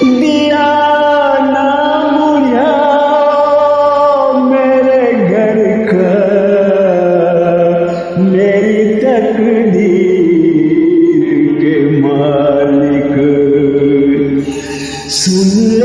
दिया ना बुझा मेरे घर का मेरी तकदीर के मालिक सुन